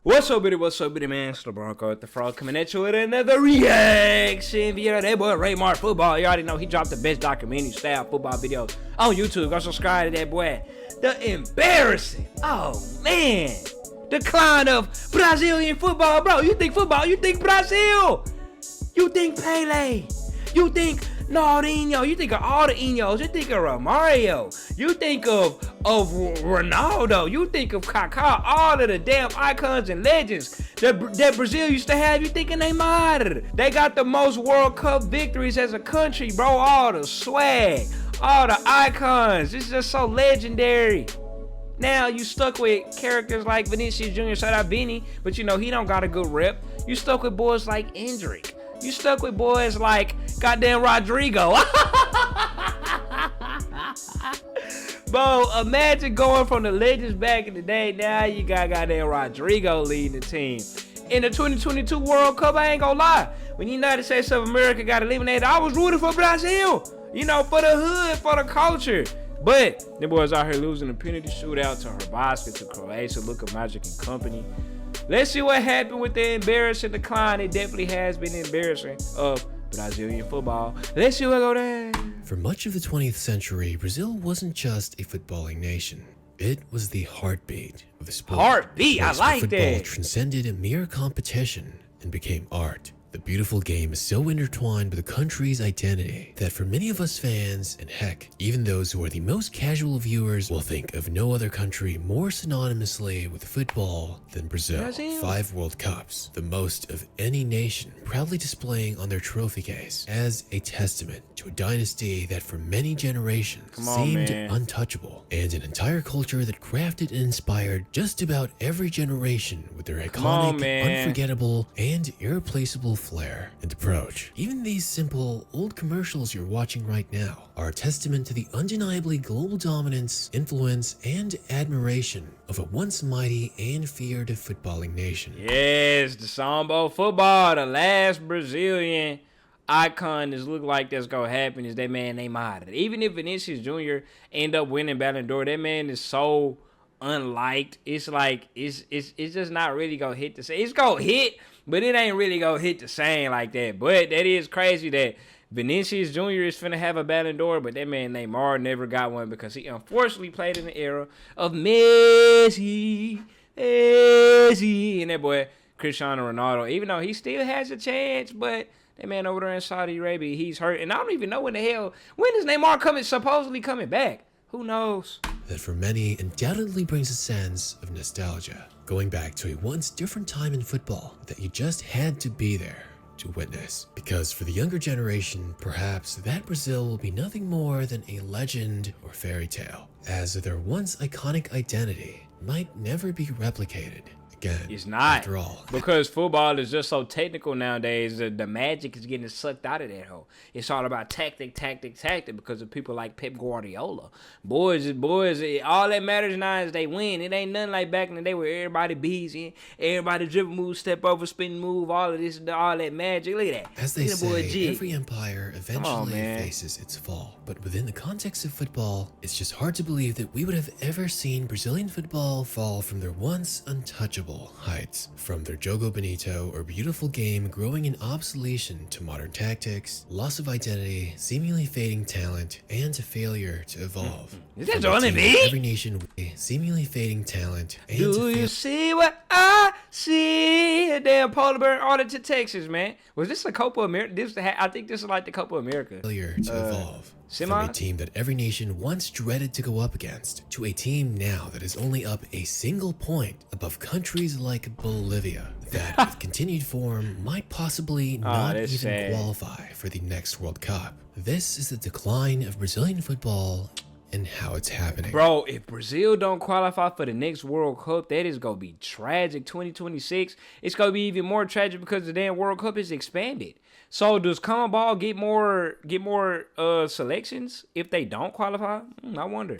What's up, bitty man? It's the Bronco at the Frog coming at you with another reaction video. That boy Raymar Football. You already know he dropped the best documentary style football videos on YouTube. Go subscribe to that boy. The embarrassing, oh man, decline of Brazilian football, bro. You think football? You think Brazil? You think Pele? You think Nardinho? You think of all the Inos? You think of Romario? You think of Ronaldo? You think of Kaká? All of the damn icons and legends that Brazil used to have. You thinking Neymar? They got the most World Cup victories as a country, bro. All the swag, all the icons. It's just so legendary. Now you stuck with characters like Vinicius Jr. Shout out Vinny, but you know he don't got a good rep. You stuck with boys like Endrick. You stuck with boys like goddamn Rodrigo. Bro, imagine going from the legends back in the day. Now you got goddamn Rodrigo leading the team. In the 2022 World Cup, I ain't gonna lie. When the United States of America got eliminated, I was rooting for Brazil. You know, for the hood, for the culture. But the boys out here losing a penalty shootout to Hrvatska, to Croatia, Luka Magic and company. Let's see what happened with the embarrassing decline. It definitely has been embarrassing of Brazilian football. Let's see what go down. For much of the 20th century, Brazil wasn't just a footballing nation. It was the heartbeat of the sport. Heartbeat, I like football that. Transcended a mere competition and became art. The beautiful game is so intertwined with the country's identity that for many of us fans, and heck, even those who are the most casual viewers, will think of no other country more synonymously with football than Brazil. 5 World Cups, the most of any nation, proudly displaying on their trophy case as a testament to a dynasty that for many generations seemed untouchable, and an entire culture that crafted and inspired just about every generation with their iconic, unforgettable, and irreplaceable flair and approach. Even these simple old commercials you're watching right now are a testament to the undeniably global dominance, influence, and admiration of a once mighty and feared footballing nation. Yes, the Sambo football, the last Brazilian icon that's look like that's gonna happen is that man Neymar. Even if Vinicius Jr. end up winning Ballon d'Or, that man is so unliked. It's like it's just not really gonna hit the same. It's gonna hit, but it ain't really gonna hit the same like that. But that is crazy that Vinicius Jr. is finna have a Ballon d'Or, but that man Neymar never got one because he unfortunately played in the era of Messi, and that boy Cristiano Ronaldo. Even though he still has a chance, but that man over there in Saudi Arabia, he's hurt, and I don't even know when is Neymar supposedly coming back. Who knows? That for many undoubtedly brings a sense of nostalgia, going back to a once different time in football that you just had to be there to witness. Because for the younger generation, perhaps that Brazil will be nothing more than a legend or fairy tale, as their once iconic identity might never be replicated. Again, it's not, after all, because football is just so technical nowadays. The magic is getting sucked out of that hole. It's all about tactic because of people like Pep Guardiola. Boys, all that matters now is they win. It ain't nothing like back in the day where everybody bees in, everybody dribble move, step over, spin move, all of this, all that magic. Look at that. As they say, every empire eventually faces its fall. But within the context of football, it's just hard to believe that we would have ever seen Brazilian football fall from their once untouchable heights, from their Jogo Bonito or beautiful game growing in obsolescence to modern tactics, loss of identity, seemingly fading talent, and failure to evolve. Is that on it, B? Every nation, seemingly fading talent, and do you see what I see? A damn polar bear ordered to Texas, man. Was this a Copa America? I think this is like the Copa America. Failure to evolve. From a team that every nation once dreaded to go up against, to a team now that is only up a single point above countries like Bolivia, that with continued form might possibly not even qualify for the next World Cup. This is the decline of Brazilian football and how it's happening. Bro, if Brazil don't qualify for the next World Cup, that is going to be tragic. 2026, it's going to be even more tragic because the damn World Cup is expanded. So does CONMEBOL get more selections if they don't qualify? I wonder.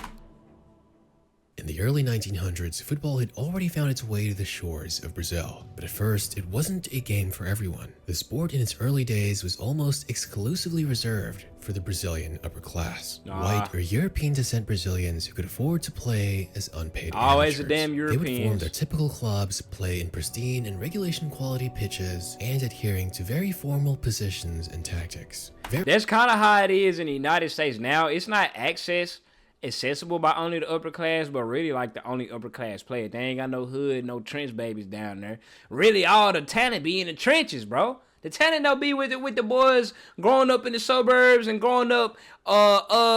In the early 1900s, football had already found its way to the shores of Brazil, but at first it wasn't a game for everyone. The sport in its early days was almost exclusively reserved for the Brazilian upper class. White or European descent Brazilians who could afford to play as unpaid Always amateurs. the damn Europeans. They would form their typical clubs, play in pristine and regulation quality pitches, and adhering to very formal positions and tactics. That's kind of how it is in the United States now. It's not accessible by only the upper class, but really like the only upper class player. They ain't got no hood, no trench babies down there. Really, all the talent be in the trenches, bro. The talent don't be with the boys growing up in the suburbs and growing up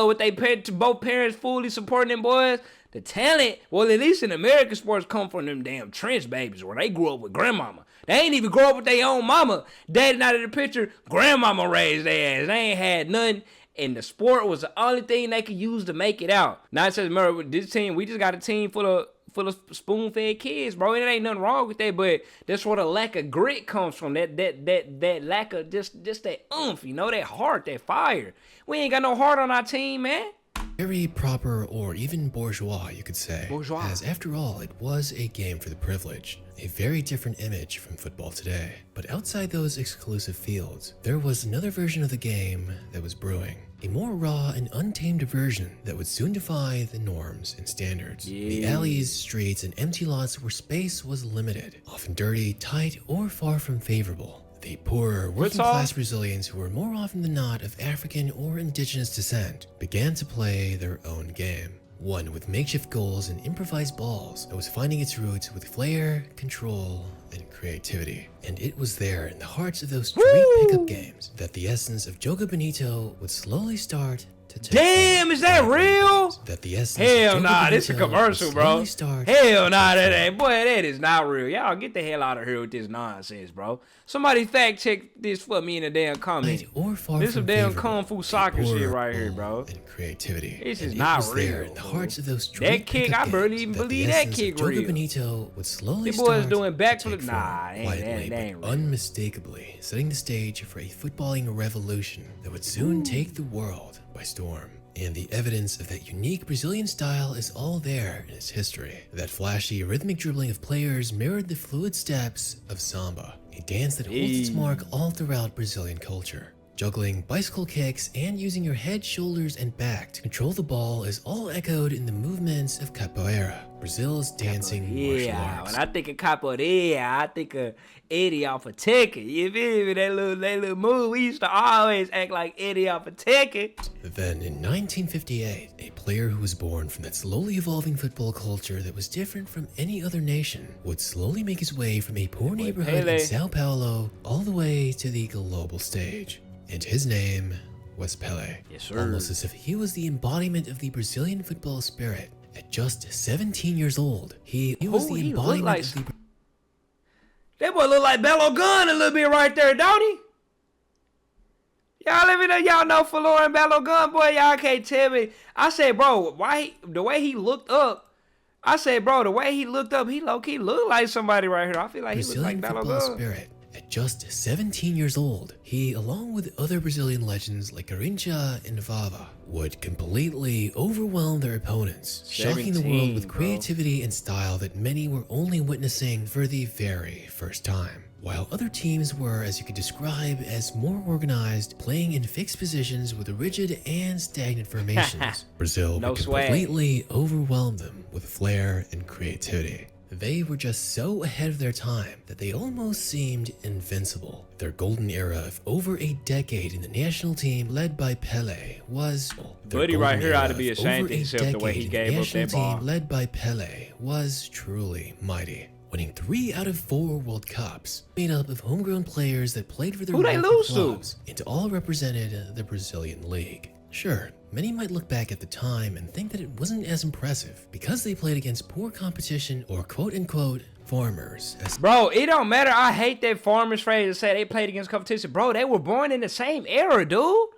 with they both parents fully supporting them boys. The talent, well, at least in American sports, come from them damn trench babies where they grew up with grandmama. They ain't even grow up with their own mama. Daddy not in the picture. Grandmama raised their ass. They ain't had nothing. And the sport was the only thing they could use to make it out. Now it says, remember, this team, we just got a team full of spoon-fed kids, bro. And it ain't nothing wrong with that, but that's where the lack of grit comes from. That lack of just that oomph, you know, that heart, that fire. We ain't got no heart on our team, man. Very proper or even bourgeois, you could say. Bourgeois. As after all, it was a game for the privileged. A very different image from football today. But outside those exclusive fields, there was another version of the game that was brewing. A more raw and untamed version that would soon defy the norms and standards. Yeah. The alleys, streets, and empty lots where space was limited, often dirty, tight, or far from favorable. The poorer, working-class Brazilians who were more often than not of African or indigenous descent began to play their own game. One with makeshift goals and improvised balls that was finding its roots with flair, control, and creativity. And it was there in the hearts of those street pickup games that the essence of Joga Bonito would slowly start to take. Damn, is that real? That the essence Hell of Joga nah, this is a Bonito commercial, would bro. slowly start Hell nah, that ain't. Boy, that is not real. Y'all get the hell out of here with this nonsense, bro. Somebody fact check this for me in the damn comment. or far This some from damn favorable, kung fu the soccer shit poorer right here, goal bro. And creativity. This is And not it was there real, in the bro. hearts of those street That kick, pickup I barely games even that the believe that essence of kick Joga real. Bonito would slowly Them boys start doing to backflip. take Nah, form, they quietly, ain't but real. unmistakably setting the stage for a footballing revolution that would soon take the world by storm. And the evidence of that unique Brazilian style is all there in its history. That flashy, rhythmic dribbling of players mirrored the fluid steps of samba, a dance that holds its mark all throughout Brazilian culture. Juggling, bicycle kicks, and using your head, shoulders, and back to control the ball is all echoed in the movements of capoeira, Brazil's dancing martial arts. When I think of capoeira, I think of Eddie off a ticket. You feel me? That little move. We used to always act like Eddie off a ticket. Then in 1958, a player who was born from that slowly evolving football culture that was different from any other nation would slowly make his way from a poor neighborhood in Sao Paulo all the way to the global stage. And his name was Pelé. Yes, sir. Almost as if he was the embodiment of the Brazilian football spirit. At just 17 years old, he was the embodiment of the... That boy look like Bello Gunn a little bit right there, don't he? Y'all let me know, y'all know Florian Bello Gunn, boy. Y'all can't tell me. I said, bro, the way he looked up, he low-key looked like somebody right here. I feel like he looked like Bello Gunn. Spirit. At just 17 years old, he, along with other Brazilian legends like Garrincha and Vava, would completely overwhelm their opponents, shocking the world with creativity and style that many were only witnessing for the very first time. While other teams were, as you could describe, as more organized, playing in fixed positions with rigid and stagnant formations, Brazil would completely overwhelm them with flair and creativity. They were just so ahead of their time that they almost seemed invincible. Their golden era of over a decade in the national team led by Pelé was... Buddy right here ought to be ashamed of himself the way he gave up that ball. Team led by Pelé was truly mighty, winning 3 out of 4 World Cups, made up of homegrown players that played for their local clubs and all represented the Brazilian league. Sure, many might look back at the time and think that it wasn't as impressive because they played against poor competition or quote-unquote farmers. Bro, it don't matter. I hate that farmers phrase to say they played against competition. Bro, they were born in the same era, dude.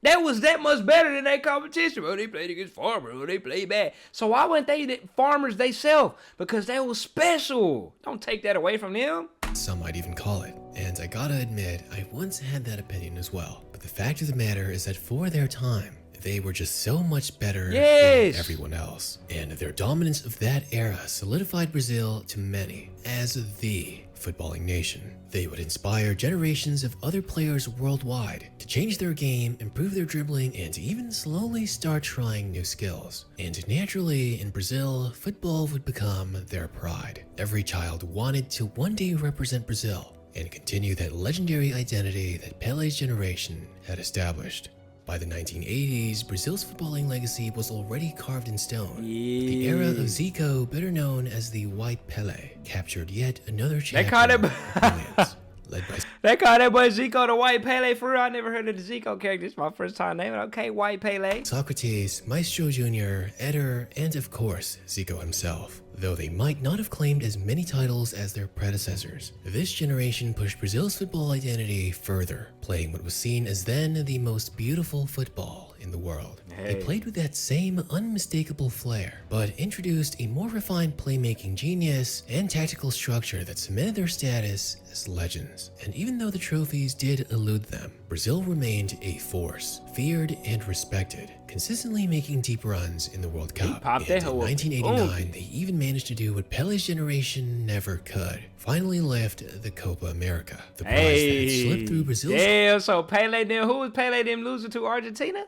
That was that much better than that competition. Bro, they played against farmers. Bro, they played bad. So why weren't they farmers themselves? Because they were special. Don't take that away from them. Some might even call it. And I gotta admit, I once had that opinion as well. But the fact of the matter is that for their time, they were just so much better Yes. than everyone else. And their dominance of that era solidified Brazil to many as the footballing nation. They would inspire generations of other players worldwide to change their game, improve their dribbling, and to even slowly start trying new skills. And naturally, in Brazil, football would become their pride. Every child wanted to one day represent Brazil and continue that legendary identity that Pele's generation had established. By the 1980s, Brazil's footballing legacy was already carved in stone. The era of Zico, better known as the White Pele, captured yet another chapter of brilliance, led by... They call that boy Zico the White Pele. For real, I never heard of the Zico character. It's my first time naming it. Okay, White Pele. Socrates, Maestro Jr., Eder, and of course, Zico himself. Though they might not have claimed as many titles as their predecessors, this generation pushed Brazil's football identity further, playing what was seen as then the most beautiful football in the world. They played with that same unmistakable flair, but introduced a more refined playmaking genius and tactical structure that cemented their status as legends. And even though the trophies did elude them, Brazil remained a force, feared and respected, consistently making deep runs in the World Cup. And in 1989, they even managed to do what Pele's generation never could: finally lift the Copa America, the prize that had slipped through Brazil's... Yeah, so Pele them, who was Pele them losing to? Argentina?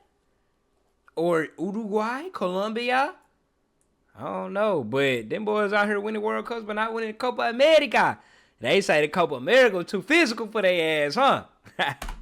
Or Uruguay? Colombia? I don't know, but them boys out here winning World Cups, but not winning the Copa America. They say the Copa America was too physical for their ass, huh?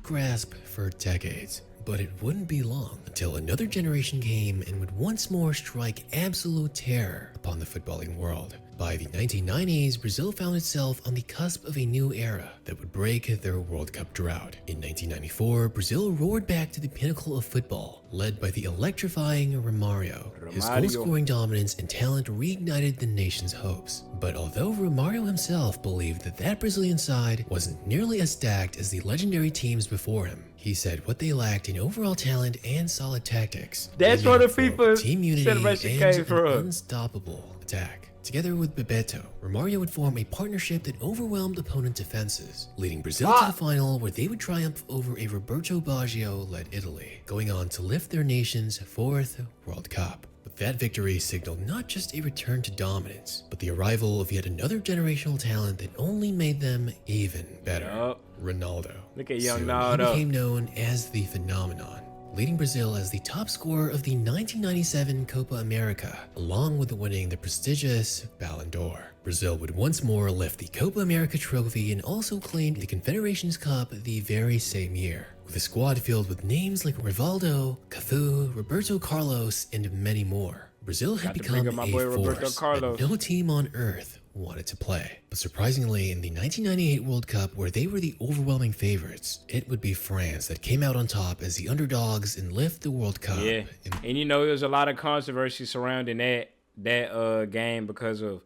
grasp for decades. But it wouldn't be long until another generation came and would once more strike absolute terror upon the footballing world. By the 1990s, Brazil found itself on the cusp of a new era that would break their World Cup drought. In 1994, Brazil roared back to the pinnacle of football, led by the electrifying Romario. His goal-scoring dominance and talent reignited the nation's hopes. But although Romario himself believed that that Brazilian side wasn't nearly as stacked as the legendary teams before him, he said what they lacked in overall talent and solid tactics. That's where the FIFA team unity celebration and came from. an unstoppable attack. Together with Bebeto, Romario would form a partnership that overwhelmed opponent defenses, leading Brazil to the final where they would triumph over a Roberto Baggio-led Italy, going on to lift their nation's fourth World Cup. But that victory signaled not just a return to dominance, but the arrival of yet another generational talent that only made them even better. Ronaldo. Look at young Soon, Ronaldo. he became known as the Phenomenon, leading Brazil as the top scorer of the 1997 Copa America, along with winning the prestigious Ballon d'Or. Brazil would once more lift the Copa America trophy and also claimed the Confederations Cup the very same year, with a squad filled with names like Rivaldo, Cafu, Roberto Carlos, and many more. Brazil had become a force that no team on earth wanted to play. But surprisingly, in the 1998 World Cup, where they were the overwhelming favorites, it would be France that came out on top as the underdogs and lift the World Cup. Yeah, and you know, there was a lot of controversy surrounding that game because of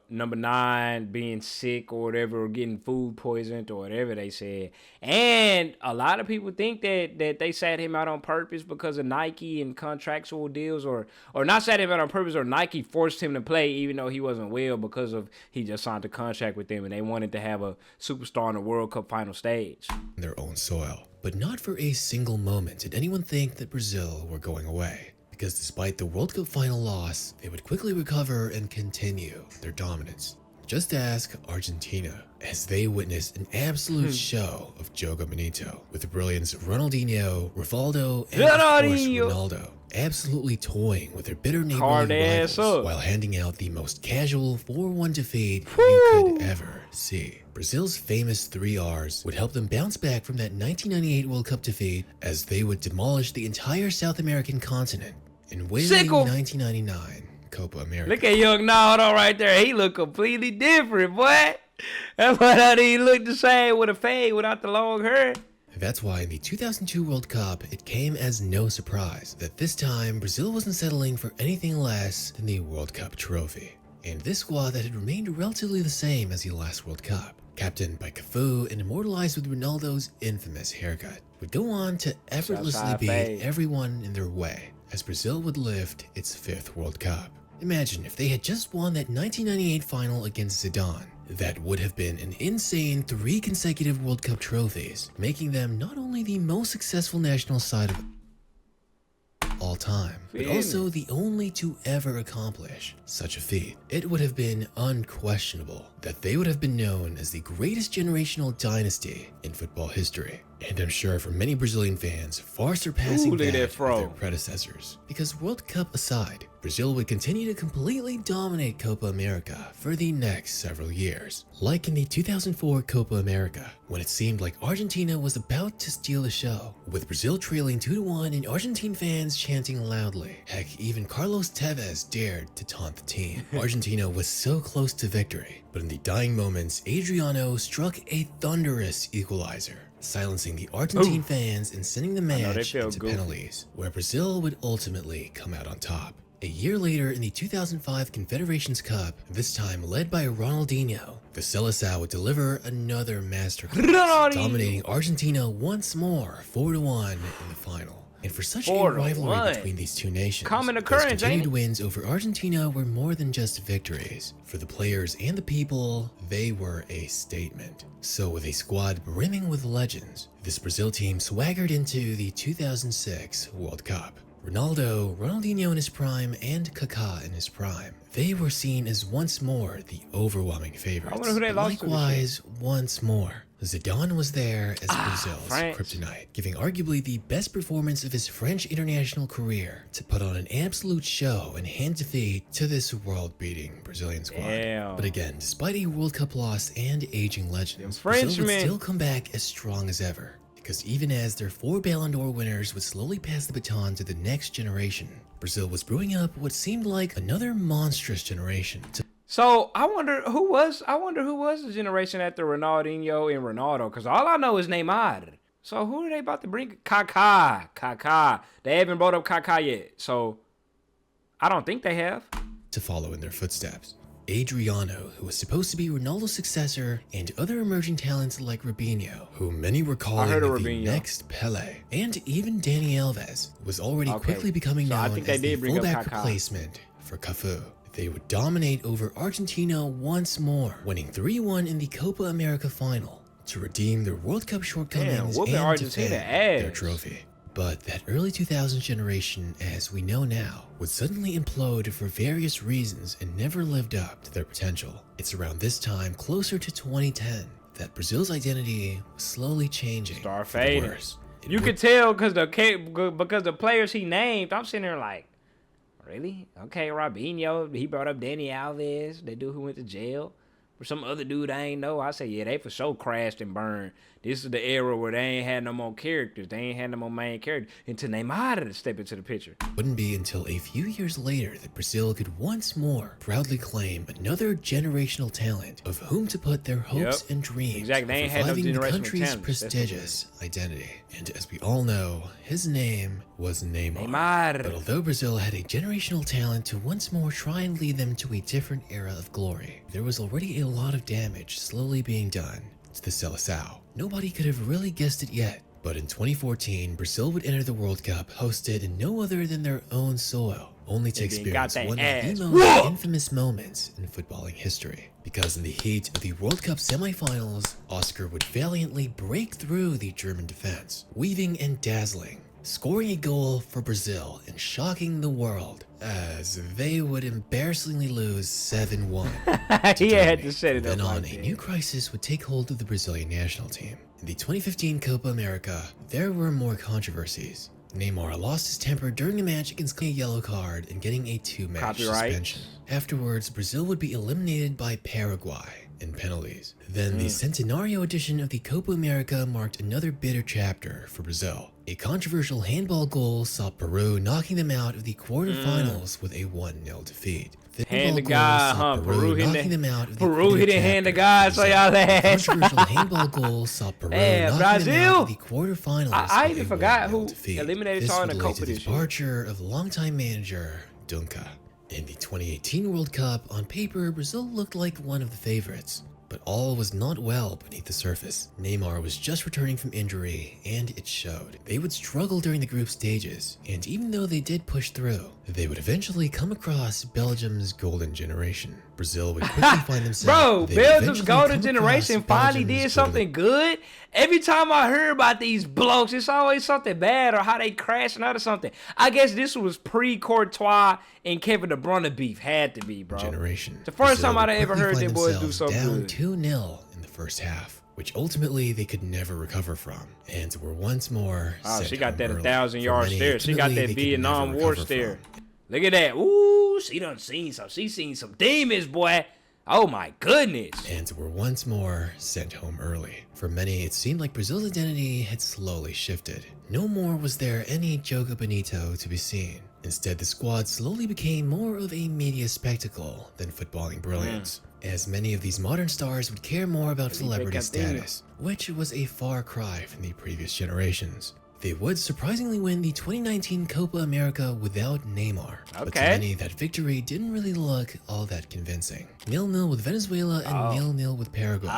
number 9 being sick or whatever, or getting food poisoned or whatever they said. And a lot of people think that they sat him out on purpose because of Nike and contractual deals, or not sat him out on purpose, or Nike forced him to play even though he wasn't well because of he just signed a contract with them and they wanted to have a superstar on the World Cup final stage. Their own soil. But not for a single moment did anyone think that Brazil were going away. Because despite the World Cup final loss, they would quickly recover and continue their dominance. Just ask Argentina, as they witnessed an absolute show of Jogo Bonito, with the brilliance of Ronaldinho, Rivaldo, and of course Ronaldo, absolutely toying with their bitter neighborly rivals while handing out the most casual 4-1 defeat you could ever see. Brazil's famous 3 Rs would help them bounce back from that 1998 World Cup defeat, as they would demolish the entire South American continent and win the 1999 Copa America. Look at young Naldo right there. He look completely different, boy. That's why he look the same with a fade without the long hair. That's why in the 2002 World Cup, it came as no surprise that this time Brazil wasn't settling for anything less than the World Cup trophy. And this squad that had remained relatively the same as the last World Cup, captained by Cafu and immortalized with Ronaldo's infamous haircut, would go on to effortlessly beat everyone in their way as Brazil would lift its 5th World Cup. Imagine if they had just won that 1998 final against Zidane. That would have been an insane 3 consecutive World Cup trophies, making them not only the most successful national side of all time, but also the only to ever accomplish such a feat. It would have been unquestionable that they would have been known as the greatest generational dynasty in football history. And I'm sure for many Brazilian fans, far surpassing that of their predecessors. Because World Cup aside, Brazil would continue to completely dominate Copa America for the next several years. Like in the 2004 Copa America, when it seemed like Argentina was about to steal the show, with Brazil trailing 2-1 and Argentine fans chanting loudly. Heck, even Carlos Tevez dared to taunt the team. Argentina was so close to victory, but in the dying moments, Adriano struck a thunderous equalizer, silencing the Argentine fans and sending the match into penalties, where Brazil would ultimately come out on top. A year later in the 2005 Confederations Cup, this time led by Ronaldinho, the Seleção would deliver another masterclass, dominating Argentina once more 4-1 in the final. And for such a rivalry between these two nations, those continued wins over Argentina were more than just victories. For the players and the people, they were a statement. So with a squad brimming with legends, this Brazil team swaggered into the 2006 World Cup. Ronaldinho in his prime, and Kaká in his prime. They were seen as once more the overwhelming favorites. Likewise, once more, Zidane was there as Brazil's kryptonite, giving arguably the best performance of his French international career to put on an absolute show and hand defeat to this world-beating Brazilian squad. But again, despite a World Cup loss and aging legends, Brazil would still come back as strong as ever. Because even as their 4 Ballon d'Or winners would slowly pass the baton to the next generation, Brazil was brewing up what seemed like another monstrous generation. So I wonder who was the generation after Ronaldinho and Ronaldo, because all I know is Neymar. So who are they about to bring? Kaká. They haven't brought up Kaká yet, so I don't think they have. To follow in their footsteps. Adriano, who was supposed to be Ronaldo's successor, and other emerging talents like Robinho, who many were calling the next Pelé, and even Dani Alves was already quickly becoming known as the fullback replacement for Cafu. They would dominate over Argentina once more, winning 3-1 in the Copa America final to redeem their World Cup shortcomings and defend their trophy. But that early 2000s generation, as we know now, would suddenly implode for various reasons and never lived up to their potential. It's around this time, closer to 2010, that Brazil's identity was slowly changing for the worse. You could tell because the players he named, I'm sitting there like, really? Okay, Robinho, he brought up Dani Alves, the dude who went to jail. For some other dude I ain't know, I say, yeah, they for sure crashed and burned. This is the era where they ain't had no more characters. They ain't had no more main characters until Neymar to step into the picture. Wouldn't be until a few years later that Brazil could once more proudly claim another generational talent of whom to put their hopes and dreams of reviving the country's prestigious identity. And as we all know, his name was Neymar. But although Brazil had a generational talent to once more try and lead them to a different era of glory, there was already a lot of damage slowly being done to the Seleção. Nobody could have really guessed it yet, but in 2014, Brazil would enter the World Cup hosted in no other than their own soil, only to experience one of the most infamous moments in footballing history. Because in the heat of the World Cup semifinals, Oscar would valiantly break through the German defense, weaving and dazzling, scoring a goal for Brazil and shocking the world as they would embarrassingly lose 7-1. He had to set it up. Then on, a new crisis would take hold of the Brazilian national team. In the 2015 Copa America, there were more controversies. Neymar lost his temper during a match against a yellow card and getting a 2-match suspension. Afterwards, Brazil would be eliminated by Paraguay in penalties. Then the Centenario edition of the Copa America marked another bitter chapter for Brazil. A controversial handball goal saw Peru knocking them out of the quarterfinals with a 1-0 defeat. The hand to God, huh? Peru hitting them out of the hand to God, so y'all ass. Controversial handball goal saw Peru knocking them out of the quarterfinals. I even forgot who eliminated y'all in the Copa this departure of longtime manager Dunga. In the 2018 World Cup, on paper, Brazil looked like one of the favorites. But all was not well beneath the surface. Neymar was just returning from injury, and it showed. They would struggle during the group stages, and even though they did push through, they would eventually come across Belgium's golden generation. Brazil would quickly find themselves. Bro, they would Belgium's eventually golden come generation across finally Belgium's did something good. Every time I hear about these blokes, it's always something bad or how they crashing out or something. I guess this was pre-Courtois and Kevin De Bruyne beef. Had to be, bro. Generation. The first Brazil time I'd would ever quickly heard find them boys do themselves so down good. 2-0 in the first half, which ultimately they could never recover from, and were once more. Oh, sent she got home that early. 1,000-yard For many, stare. She got ultimately, that they could Vietnam never War recover stare. from. Look at that. Ooh, she done seen some. She seen some demons, boy. Oh my goodness. And were once more sent home early. For many, it seemed like Brazil's identity had slowly shifted. No more was there any Jogo Bonito to be seen. Instead, the squad slowly became more of a media spectacle than footballing brilliance, as many of these modern stars would care more about celebrity status, which was a far cry from the previous generations. They would surprisingly win the 2019 Copa America without Neymar, but to many that victory didn't really look all that convincing. 0-0 with Venezuela and 0-0 with Paraguay.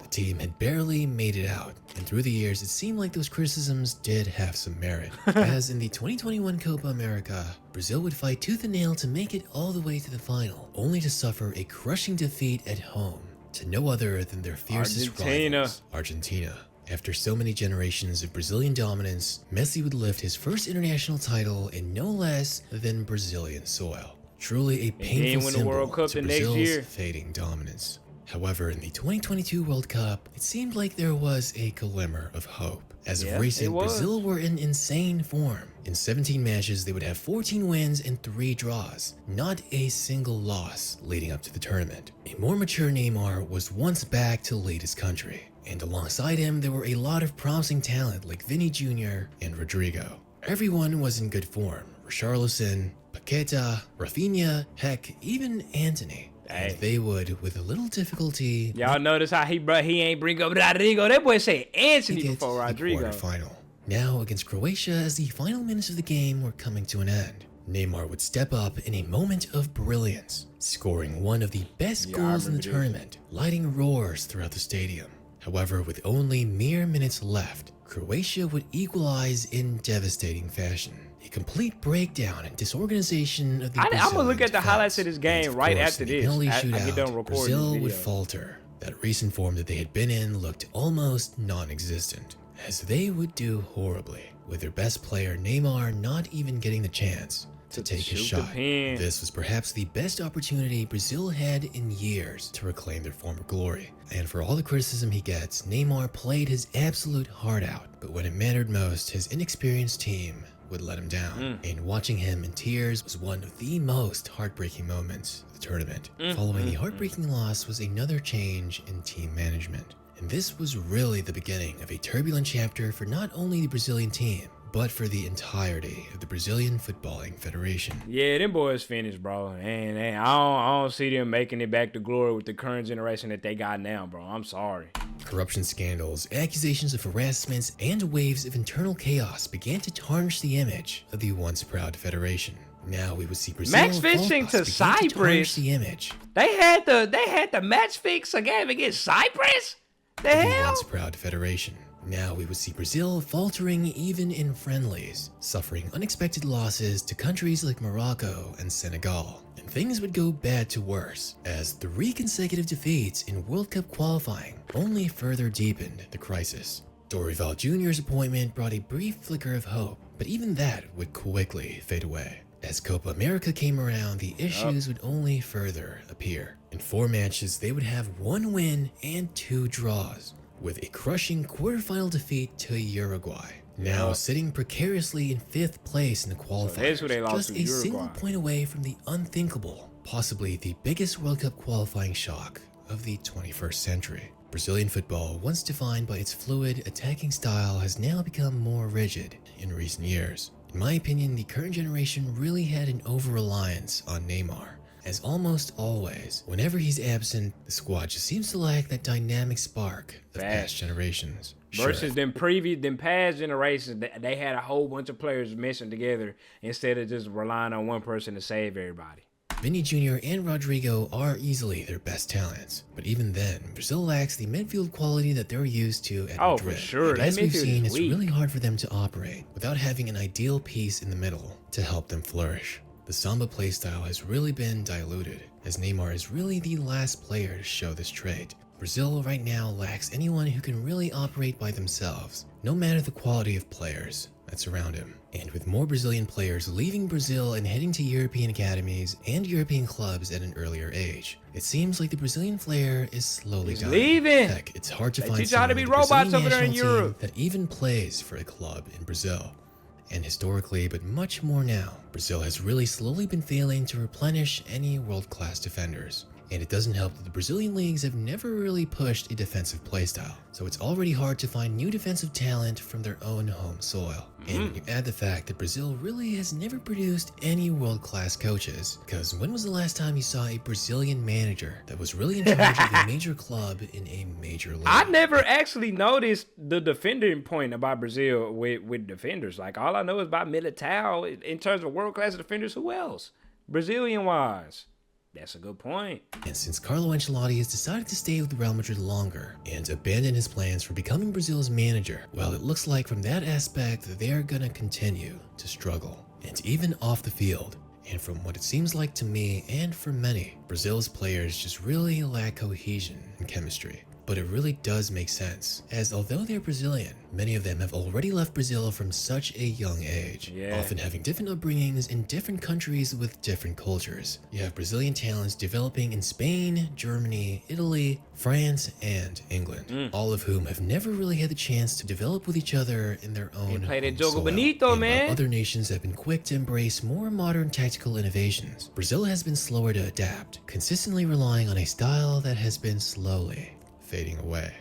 The team had barely made it out, and through the years it seemed like those criticisms did have some merit, as in the 2021 Copa America, Brazil would fight tooth and nail to make it all the way to the final, only to suffer a crushing defeat at home to no other than their fiercest rivals, Argentina. After so many generations of Brazilian dominance, Messi would lift his first international title in no less than Brazilian soil. Truly a painful symbol to Brazil's fading dominance. However, in the 2022 World Cup, it seemed like there was a glimmer of hope. As of recent, Brazil were in insane form. In 17 matches, they would have 14 wins and 3 draws. Not a single loss leading up to the tournament. A more mature Neymar was once back to lead his country. And alongside him, there were a lot of promising talent like Vini Jr. and Rodrigo. Everyone was in good form. Richarlison, Paqueta, Rafinha, heck, even Antony. And they would, with a little difficulty... Y'all notice how he ain't bring up Rodrigo. That boy say Antony before Rodrigo. Quarterfinal. Now against Croatia, as the final minutes of the game were coming to an end, Neymar would step up in a moment of brilliance, scoring one of the best goals in the tournament, lighting roars throughout the stadium. However, with only mere minutes left, Croatia would equalize in devastating fashion. A complete breakdown and disorganization of the I'm gonna look at the defense. highlights of this game right after this. I get done recording Brazil this would video. falter. That recent form that they had been in looked almost non-existent, as they would do horribly, with their best player Neymar not even getting the chance to take his shot. This was perhaps the best opportunity Brazil had in years to reclaim their former glory. And for all the criticism he gets, Neymar played his absolute heart out. But when it mattered most, his inexperienced team would let him down. And watching him in tears was one of the most heartbreaking moments of the tournament. Following the heartbreaking loss was another change in team management. And this was really the beginning of a turbulent chapter for not only the Brazilian team, but for the entirety of the Brazilian Footballing Federation. Yeah, them boys finished, bro. And I don't see them making it back to glory with the current generation that they got now, bro. I'm sorry. Corruption scandals, accusations of harassments, and waves of internal chaos began to tarnish the image of the once proud federation. Now we would see Brazil match fixing to Cyprus. The image. They had the match fix a game against Cyprus. The hell? Once proud federation. Now we would see Brazil faltering even in friendlies, suffering unexpected losses to countries like Morocco and Senegal. And things would go bad to worse, as 3 consecutive defeats in World Cup qualifying only further deepened the crisis. Dorival Jr.'s appointment brought a brief flicker of hope, but even that would quickly fade away. As Copa America came around, the issues would only further appear. In 4 matches, they would have 1 win and 2 draws, with a crushing quarterfinal defeat to Uruguay. Now sitting precariously in 5th place in the qualifiers, just a single point away from the unthinkable, possibly the biggest World Cup qualifying shock of the 21st century. Brazilian football, once defined by its fluid, attacking style, has now become more rigid in recent years. In my opinion, the current generation really had an over-reliance on Neymar, as almost always, whenever he's absent, the squad just seems to lack that dynamic spark of past generations. Versus them past generations, they had a whole bunch of players meshing together instead of just relying on one person to save everybody. Vini Jr. and Rodrigo are easily their best talents, but even then, Brazil lacks the midfield quality that they're used to at Madrid. For sure. And as we've seen, it's really hard for them to operate without having an ideal piece in the middle to help them flourish. the Samba playstyle has really been diluted, as Neymar is really the last player to show this trait. Brazil right now lacks anyone who can really operate by themselves, no matter the quality of players that surround him. And with more Brazilian players leaving Brazil and heading to European academies and European clubs at an earlier age, it seems like the Brazilian flair is slowly dying. Leaving. Heck, it's hard to They find teach you how to someone be in the robots Brazilian over there in national team Europe. that even plays for a club in Brazil. And historically, but much more now, Brazil has really slowly been failing to replenish any world-class defenders. And it doesn't help that the Brazilian leagues have never really pushed a defensive playstyle, so it's already hard to find new defensive talent from their own home soil. And when you add the fact that Brazil really has never produced any world-class coaches, because when was the last time you saw a Brazilian manager that was really in charge of a major club in a major league? I never actually noticed the defending point about Brazil with defenders. Like, all I know is about Militao. In terms of world-class defenders, who else? Brazilian-wise. That's a good point. And since Carlo Ancelotti has decided to stay with Real Madrid longer and abandon his plans for becoming Brazil's manager, well, it looks like from that aspect that they are gonna continue to struggle, and even off the field. And from what it seems like to me and for many, Brazil's players just really lack cohesion and chemistry. But it really does make sense, as although they're Brazilian, many of them have already left Brazil from such a young age, often having different upbringings in different countries with different cultures. You have Brazilian talents developing in Spain, Germany, Italy, France, and England, all of whom have never really had the chance to develop with each other in their own play that home Jogo soil. Bonito, And man. while other nations have been quick to embrace more modern tactical innovations, Brazil has been slower to adapt, consistently relying on a style that has been slowly fading away.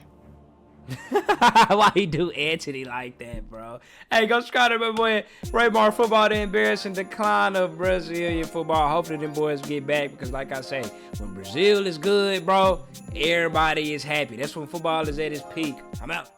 Why he do Anthony like that, bro? Hey, go subscribe to my boy Raymar Football, the embarrassing decline of Brazilian football. Hopefully them boys get back, because like I say, when Brazil is good, bro, everybody is happy. That's when football is at its peak. I'm out.